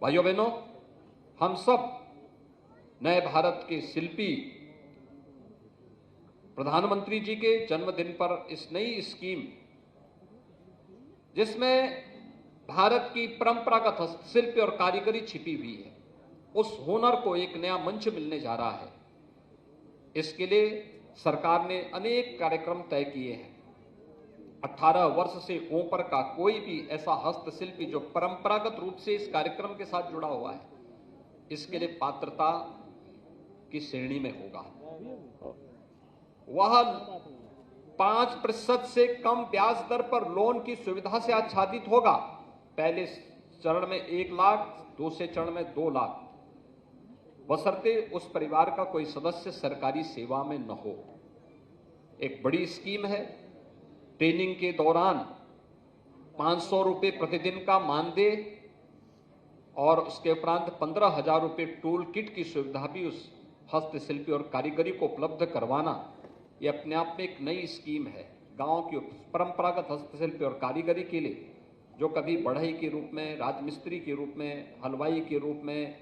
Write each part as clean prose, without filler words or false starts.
भाइयों बहनों, हम सब नए भारत के शिल्पी प्रधानमंत्री जी के जन्मदिन पर इस नई स्कीम, जिसमें भारत की परंपरागत हस्तशिल्प और कारीगरी छिपी हुई है, उस हुनर को एक नया मंच मिलने जा रहा है। इसके लिए सरकार ने अनेक कार्यक्रम तय किए हैं। 18 वर्ष से ऊपर का कोई भी ऐसा हस्तशिल्पी जो परंपरागत रूप से इस कार्यक्रम के साथ जुड़ा हुआ है, इसके लिए पात्रता की श्रेणी में होगा। वह 5% से कम ब्याज दर पर लोन की सुविधा से आच्छादित होगा। पहले चरण में 1 लाख, दूसरे चरण में 2 लाख, बशर्ते उस परिवार का कोई सदस्य सरकारी सेवा में न हो। एक बड़ी स्कीम है। ट्रेनिंग के दौरान 500 रुपये प्रतिदिन का मानदेय और उसके उपरांत 15,000 रुपये टूल किट की सुविधा भी उस हस्तशिल्पी और कारीगरी को उपलब्ध करवाना, ये अपने आप में एक नई स्कीम है। गांव की परंपरागत हस्तशिल्पी और कारीगरी के लिए जो कभी बढ़ई के रूप में, राजमिस्त्री के रूप में, हलवाई के रूप में,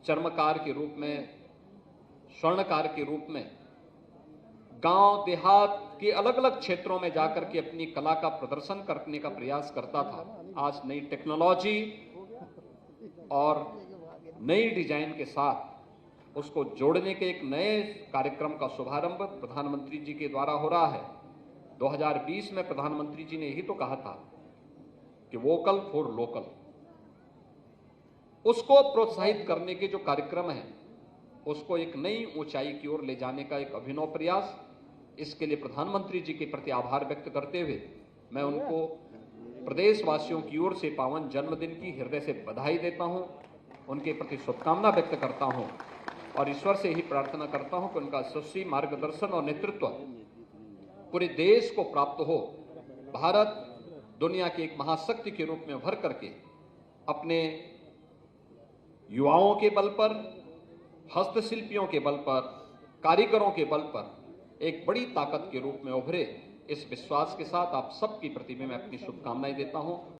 चर्मकार के रूप में, स्वर्णकार के रूप में गांव देहात के अलग अलग क्षेत्रों में जाकर के अपनी कला का प्रदर्शन करने का प्रयास करता था, आज नई टेक्नोलॉजी और नई डिजाइन के साथ उसको जोड़ने के एक नए कार्यक्रम का शुभारंभ प्रधानमंत्री जी के द्वारा हो रहा है। 2020 में प्रधानमंत्री जी ने यही तो कहा था कि वोकल फॉर लोकल, उसको प्रोत्साहित करने के जो कार्यक्रम है, उसको एक नई ऊंचाई की ओर ले जाने का एक अभिनव प्रयास। इसके लिए प्रधानमंत्री जी के प्रति आभार व्यक्त करते हुए मैं उनको प्रदेशवासियों की ओर से पावन जन्मदिन की हृदय से बधाई देता हूं, उनके प्रति शुभकामना व्यक्त करता हूं और ईश्वर से ही प्रार्थना करता हूं कि उनका यशस्वी मार्गदर्शन और नेतृत्व पूरे देश को प्राप्त हो। भारत दुनिया की एक महाशक्ति के रूप में उभर करके अपने युवाओं के बल पर, हस्तशिल्पियों के बल पर, कारीगरों के बल पर एक बड़ी ताकत के रूप में उभरे। इस विश्वास के साथ आप सबकी प्रति में मैं अपनी शुभकामनाएं देता हूं।